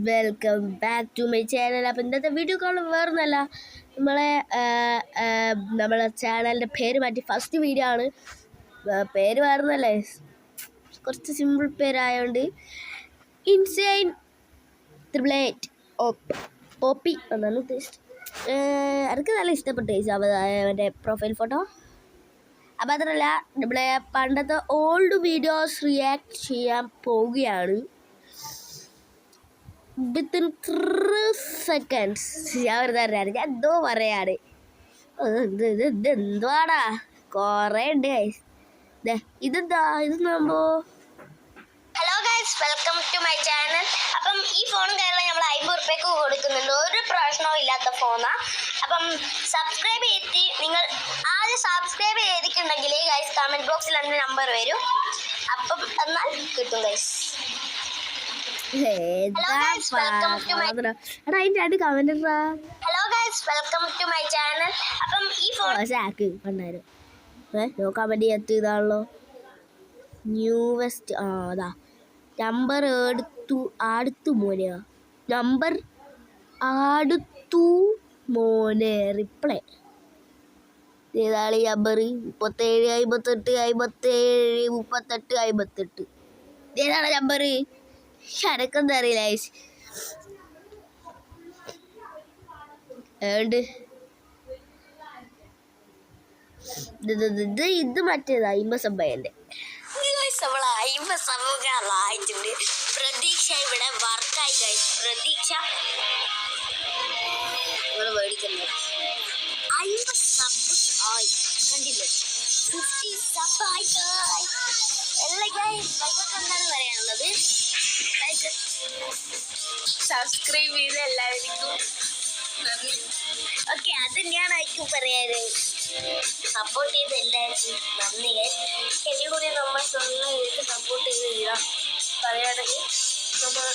Welcome back to my channel. അപ്പം ഇന്നത്തെ video call വേറൊന്നല്ല, നമ്മളെ ചാനലിൻ്റെ പേര് മാറ്റി ഫസ്റ്റ് വീഡിയോ ആണ്. പേര് വേറൊന്നല്ലേ, കുറച്ച് സിമ്പിൾ പേരായതുകൊണ്ട് ഇൻസൈൻ 888 OP എന്നാണ് ഉദ്ദേശിച്ചത്. എനിക്ക് നല്ല ഇഷ്ടപ്പെട്ടു അവൻ്റെ പ്രൊഫൈൽ ഫോട്ടോ. അപ്പം മാത്രമല്ല, നമ്മളെ പണ്ടത്തെ ഓൾഡ് വീഡിയോസ് റിയാക്ട് ചെയ്യാൻ പോവുകയാണ്. വിത്തിൻ 3 seconds ഞാൻ വെറുതെ അറിയാറ്, ഞാൻ എന്തോ പറയാണ്. ഇതെന്തുവാടാ, കുറേ ഉണ്ട് ഗൈസ്. ഇതെന്താ സംഭവം? Hello guys, welcome to my channel. അപ്പം ഈ ഫോൺ കയറാൻ നമ്മൾ 50 രൂപയ്ക്ക് കൊടുക്കുന്നുണ്ട്. ഒരു പ്രശ്നവും ഇല്ലാത്ത ഫോണാണ്. അപ്പം സബ്സ്ക്രൈബ് ചെയ്തിട്ട് നിങ്ങൾ ആദ്യം സബ്സ്ക്രൈബ് ചെയ്തിട്ടുണ്ടെങ്കിൽ ഗൈസ് കമൻറ്റ് ബോക്സിൽ എൻ്റെ നമ്പർ വരും. അപ്പം എന്നാൽ കിട്ടും guys. Hello guys, welcome to my channel. അപ്പം ഈ ഫോൺ നോക്കാൻ വേണ്ടി എത്തിയതാണല്ലോ. ന്യൂവെസ്റ്റ് അതാ നമ്പർ അടുത്തു മോനെയാ, നമ്പർ അടുത്തു മോനെ റിപ്ലൈ ഏതാണ്? നമ്പർ 37 58 57 38 ഏതാണ് നമ്പർ? എനക്കെന്താ അറിയില്ല. ഇത് മറ്റേതാ 50 സംഭവൻ്റെ. ആയിട്ടുണ്ട്. പ്രതീക്ഷ ഇവിടെ വർക്കായി ഗൈസ്. പ്രതീക്ഷ മേടിക്കുന്നത് 50 സബ് ആയി, കണ്ടില്ലേ? 50 സബ് ആയി. എല്ലാ ഗൈസ് എന്താണ് പറയാനുള്ളത്? സബ്സ്ക്രൈബ് ചെയ്ത് എല്ലാവർക്കും നന്ദി. ഓക്കെ, അത് തന്നെയാണ് എനിക്കും പറയാറ്. സപ്പോർട്ട് ചെയ്ത് എല്ലാവർക്കും നന്ദി. എന്നെ കൂടി നമ്മൾ സ്വന്തം സപ്പോർട്ട് ചെയ്ത് ചെയ്യാം. പറയുകയാണെങ്കിൽ നമ്മൾ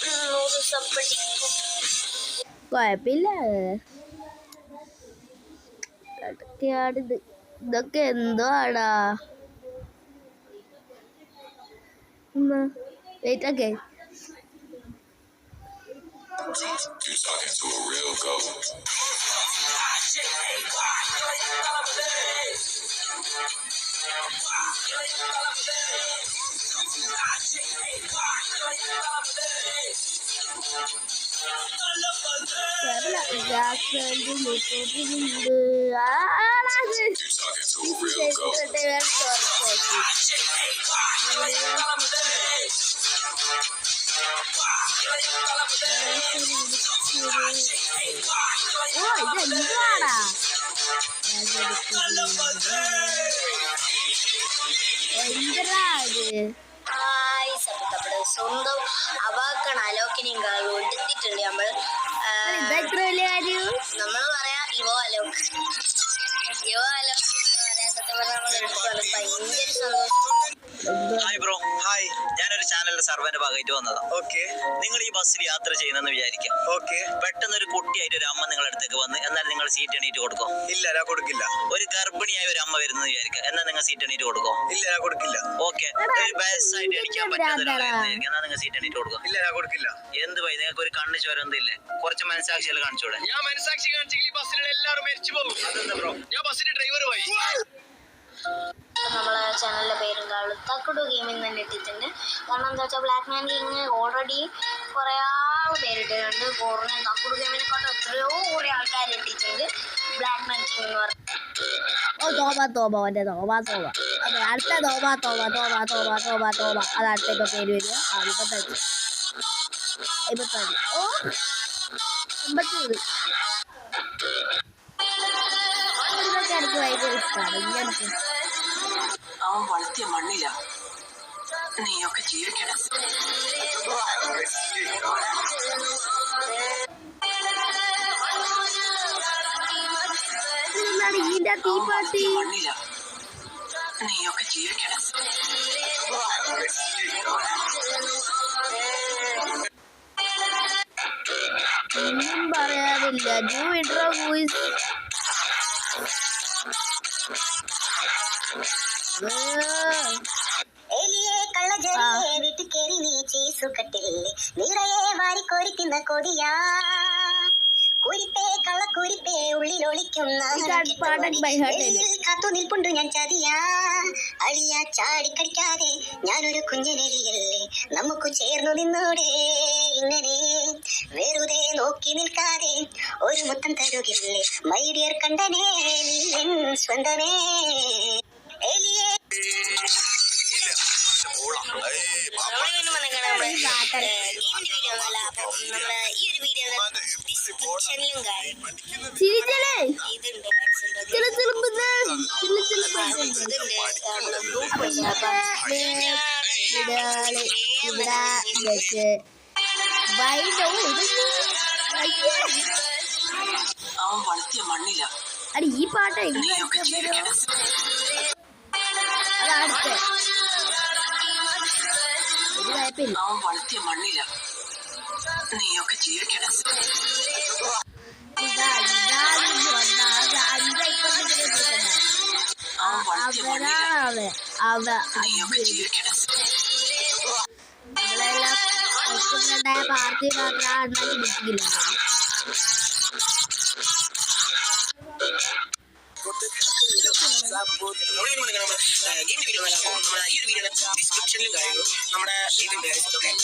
100 സപ്പോർട്ടിക്കും. കുഴപ്പമില്ല. ഇതൊക്കെ എന്തോ ആടാ. Wait okay. You're talking to a real goat. ഇതെന്തുവാടാ? സ്വന്തം അവാക്കണ അലോക്കിനെയും കാളും എടുത്തിട്ടുണ്ട് നമ്മൾ. നമ്മൾ പറയാ ഇവോ അലോക്ക് പറയാ. സത്യം പറഞ്ഞാൽ നമ്മൾ എടുക്കുവാണ്. ഭയങ്കര സന്തോഷം. Hi bro. ഹായ്, ഞാനൊരു ചാനലിന്റെ സർവന്റെ ഭാഗമായിട്ട് വന്നതാ. ഓക്കെ, നിങ്ങൾ ഈ ബസ്സിൽ യാത്ര ചെയ്യുന്നെന്ന് വിചാരിക്കാം. ഓക്കെ, പെട്ടെന്ന് ഒരു കുട്ടിയായിട്ട് ഒരു അമ്മ നിങ്ങളുടെ അടുത്തേക്ക് വന്ന്, എന്നാൽ നിങ്ങൾ സീറ്റ് എണീറ്റ് കൊടുക്കോ? ഇല്ല, ഞാൻ കൊടുക്കില്ല. ഒരു ഗർഭിണിയായ ഒരു അമ്മ വരുന്നത് വിചാരിക്കാം, എന്നാൽ നിങ്ങൾ സീറ്റ് എണീറ്റ് കൊടുക്കോ? ഇല്ല, ഞാൻ കൊടുക്കില്ല. ഓക്കെ, ഒരു വയസ്സായിട്ട് എണീക്കാൻ പറ്റാത്ത ഒരാളായിരിക്കും, എന്നാൽ നിങ്ങൾ സീറ്റ് എണീറ്റ് കൊടുക്കോ? ഇല്ല, ഞാൻ കൊടുക്കില്ല. എന്ത് പോയി, നിങ്ങൾക്ക് ഒരു കണ്ണ് ചോരൊന്നുമില്ലേ? കുറച്ച് മനസാക്ഷികൾ കാണിച്ചൂടെ? ഞാൻ മനസാക്ഷി കാണിച്ചെങ്കിൽ ബസ്സിലുള്ള എല്ലാവരും മരിച്ചു പോകും. അതെന്താ ബ്രോ? ഞാൻ ബസ്സിന്റെ ഡ്രൈവറുമായി. നമ്മളെ ചാനലിൻ്റെ പേരും കാളും തക്കുടു ഗെയിമിംഗ് തന്നെ ഇട്ടിട്ടുണ്ട്. കാരണം എന്താ വെച്ചാൽ ബ്ലാക്ക് മാൻ ഗെയിമിങ് ഓൾറെഡി കുറേ പേരിട്ടിട്ടുണ്ട്. കുറഞ്ഞ തക്കുടു ഗെയിമിനെക്കാട്ടും എത്രയോ കുറേ ആൾക്കാർ ഇട്ടിട്ടുണ്ട്. ബ്ലാക്ക് മാൻ കിങ് എന്ന് പറഞ്ഞു. അത് അടുത്ത പേര് വരിക 55 എനിക്ക് ഭയങ്കര ഇഷ്ടമാണ്. ഇങ്ങനത്തെ അവൻ വളർത്തിയ മണ്ണില നീയൊക്കെ ജീവിക്കണം. തീപ്പാട്ടി മണ്ണില നീയൊക്കെ ജീവിക്കണം. ഒന്നും പറയാനില്ല. വീട്ടുകേറി നീ ചീസുകട്ടില്ലേ നിറയെ വാരിക്കോരി ചതിയാ കുരിപ്പേ കള്ളക്കുരിപ്പേ ഉള്ളിലൊളിക്കുന്ന കാത്തു നിൽപ്പുണ്ട് ഞാൻ ചതിയാ അളിയ ചാടിക്കടിക്കാതെ ഞാനൊരു കുഞ്ഞനരിയല്ലേ നമുക്ക് ചേർന്നു നിന്നോടെ ഇങ്ങനെ വെറുതെ നോക്കി നിൽക്കാതെ ഒരു മുത്തം തരുകില്ലേ മൈ ഡിയർ കണ്ടനേ നീ എൻ സ്വന്തമേ എലിയേ അവൻ വളർത്തിയ മണ്ണില അടി ഈ പാട്ട നീയൊക്കെ ജീവിക്കണം. അവൻ വളർത്തിയ മണ്ണില നീയൊക്കെ ജീവിക്കണം. അവൻ വളർത്തിയ മണ്ണില നീയൊക്കെ ജീവിക്കണം. നമ്മളെല്ലാം പാർട്ടി മാത്രം വിളിക്കില്ല. ഡിസ്ക്രിപ്ഷനിലും കാര്യങ്ങളും നമ്മുടെ ഇതിന്റെ ഡിസ്ക്രിപ്ഷനിലും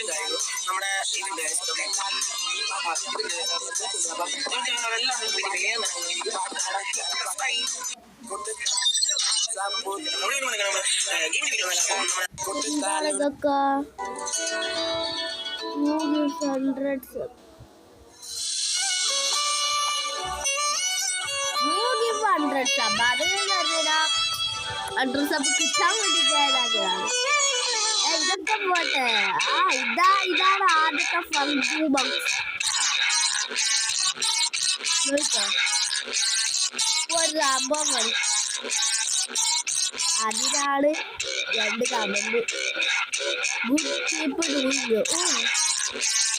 കാര്യങ്ങളും നമ്മുടെ ഇതിന്റെ ഇതൊക്കെ 100 sub അത് സബ് കിട്ടാൻ വേണ്ടിട്ടാണ്. ഇതൊക്കെ പോട്ടെ. ഇതാണ് ആദ്യത്തെ ഫംഗ്ഷൻ ബോക്സ്. ഒരു സംഭവം അതിനാണ് 2 comment. Good keep doing.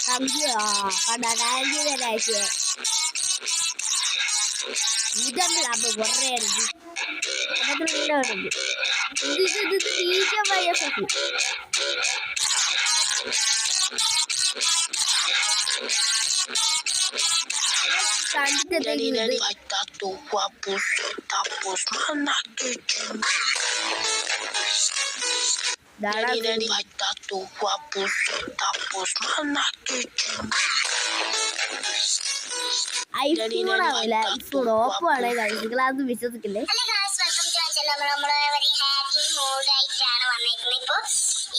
Thank you. ഇതാണ് അപ്പൊ കുറേ ഐഫോണാവില്ല. ഐഫോൺ ഓപ്പോ ആണ് കഴിക്കുന്നത്. വിശ്വസിക്കില്ലേ? നമ്മള് ഹാക്കിംഗ് മോഡ് ആയിട്ടാണ് വന്നേക്കുന്നത്. ഇപ്പൊ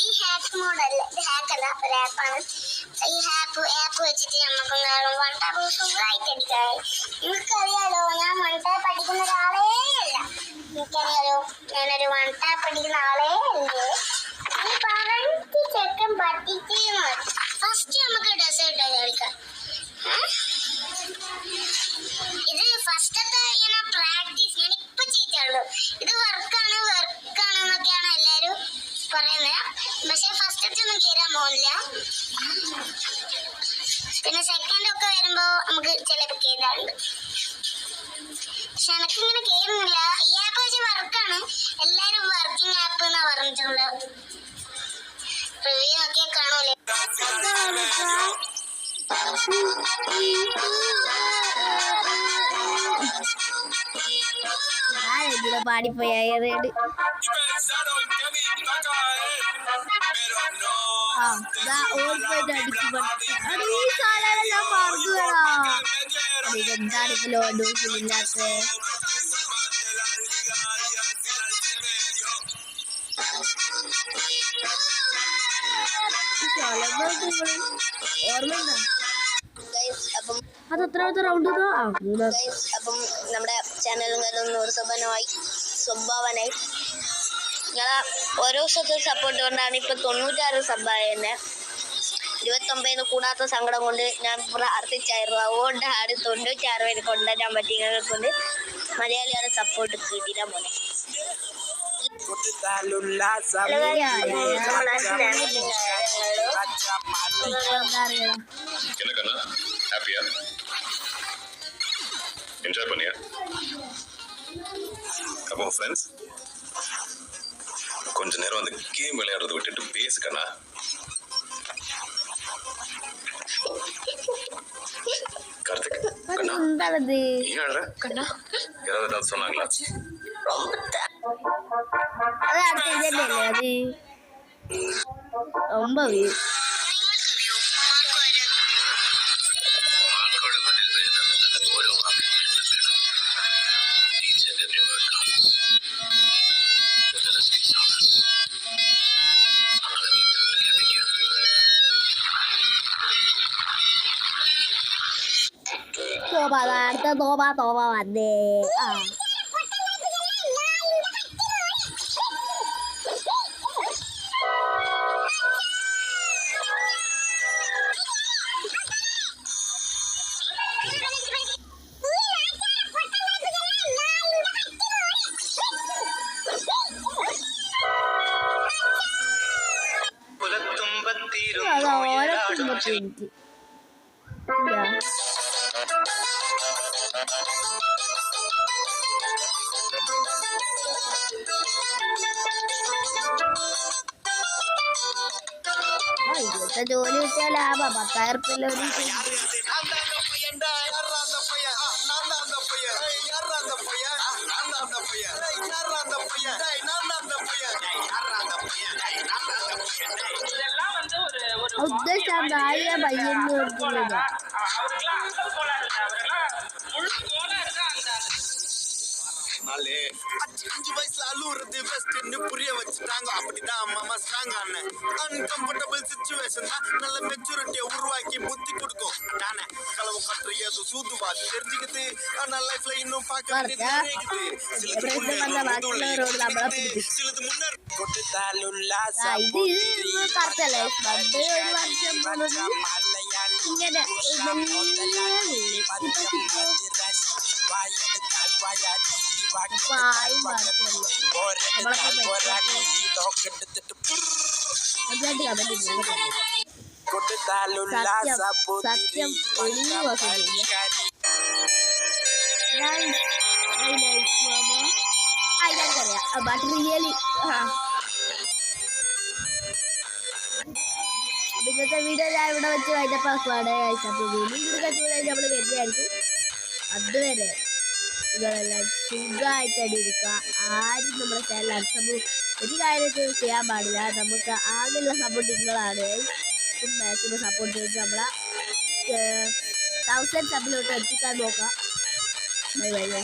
ഈ ഹാക്ക് മോഡല്ല, ഇത് ഹാക്കല്ല, ഒരു ആപ്പാണ്. ഈ ആപ്പ് വെച്ചിട്ട് നമുക്ക് വൺ ടാപ്പ് സുഖമായിട്ട് അടിക്കാം. നിങ്ങൾക്കറിയാലോ, ഞാൻ വൺ ടാപ്പ് അടിക്കുന്ന ഒരാളേ അല്ല. എനിക്കറിയാലോ, ഞാനൊരു വൺ ടാപ്പ് അടിക്കുന്ന ആളേ അല്ലേ. ഈ പറഞ്ഞ ചെക്കൻ പറ്റിച്ചേ ഫസ്റ്റ് നമുക്ക് ഡെസേർട്ട് കളിക്കാം. ഇത് ഫസ്റ്റത്തെ ഇങ്ങനെ പ്രാക്ടീസ്. ഞാൻ ഇപ്പൊ ചെയ്തിട്ടുള്ളൂ. ഇത് വർക്കാണെന്നൊക്കെയാണ് എല്ലാരും പറയുന്നത്. പക്ഷെ ഫസ്റ്റത്തെ ഒന്നും കയറാൻ പോകുന്നില്ല. പിന്നെ സെക്കൻഡ് ഒക്കെ വരുമ്പോ നമുക്ക് ചിലപ്പോ കയറാറുണ്ട്. പക്ഷെ എനക്കിങ്ങനെ കയറുന്നില്ല. ഈ ആപ്പ് വെച്ച് വർക്കാണ്. എല്ലാരും വർക്കിംഗ് ആപ്പ് എന്നാ പറഞ്ഞിട്ടുണ്ട്. റിവ്യൂ നോക്കിയാൽ കാണൂലേ. ഞാനെന്തിനാ പാടിപ്പോയ റേഡ്. ഇതെന്താണിപ്പോ ഡോസില്ലാത്ത ഓർമ്മയുണ്ടോ? അത് എത്രാമത്തെ റൗണ്ട്? അപ്പം നമ്മുടെ ചാനലും 100 സ്വഭാവനായി നിങ്ങളെ ഓരോ ദിവസത്തെ സപ്പോർട്ട് കൊണ്ടാണ് ഇപ്പൊ 96 സബ്ബായ തന്നെ. 29 കൂടാത്ത സങ്കടം കൊണ്ട് ഞാൻ പ്രാർത്ഥിച്ചായിരുന്നു. അതുകൊണ്ടാണ് 96 പേര് കൊണ്ടുവരാൻ പറ്റിയത്. കൊണ്ട് മലയാളിയുടെ സപ്പോർട്ട് കിട്ടിയില്ല മോനെ. என்ஜாய் பண்ணியா? அப்போ ஃப்ரெண்ட்ஸ் கொஞ்ச நேரம் அந்த கேம் விளையாடுறதை விட்டுட்டு பேசுக்கண்ணா. கார்த்திக் கண்ணா എന്താണത്? நீ அழற ஏதாவது சொன்னாங்களா? അത് അടുത്ത ഇതല്ലേ അത്? ரொம்ப weird. അടുത്ത തോമ വന്നേ. ആ അത് ഓരോ കുടുംബത്തിലേക്ക് ഇവിടുത്തെ ജോലി കിട്ടിയ ലാഭം 10,000 ഉറുപ്പിക ഒരു ഉദ്ദേശം നായ പയ്യെന്ന് കൊടുക്കുന്നത്. நாளே 5 வயசுல அழுவுறது வெஸ்ட்னு புரிய வச்சுட்டாங்க. அப்படிதான் அம்மா ஸ்ட்ராங் ஆனேன். அன்கம்ஃபர்டபுள் சிச்சுவேஷன் தான் நல்ல மெச்சூரிட்டியை உருவாக்கி புத்தி கொடுக்கும். நானே களவு கட்டுற ஏதோ சூதுவா தெரிஞ்சுக்கிது. ஆனா லைஃப்ல இன்னும் பார்க்க வேண்டியது நிறைய இருக்குது. சிலது முன்னர் கொடுத்தாலும் ഇത് കറക്റ്റല്ലേ? പണ്ട് ഒരു വർഷം പോണത് ഇങ്ങനെ സത്യം എനിക്കറിയാം. ബട്ട് റിയലി ഇന്നത്തെ വീഡിയോ ഞാൻ ഇവിടെ വെച്ച് വൈകിട്ടപ്പാക്കുവാണ്. അപ്പോൾ വീഡിയോ നമ്മൾ വരുന്നതായിരിക്കും. അതുവരെ നിങ്ങളെല്ലാം സുഖമായിട്ടടി ഇരിക്കുക. ആരും നമ്മുടെ ചാനൽ അൺസബ് ഒരു കാര്യത്തിൽ ചെയ്യാൻ പാടില്ല. നമുക്ക് ആകെയുള്ള സപ്പോർട്ട് നിങ്ങളാണ്. മാക്സിമം സപ്പോർട്ട് ചെയ്ത് നമ്മളെ 1000 സബിലോട്ട് എത്തിക്കാൻ നോക്കാം. Bye bye.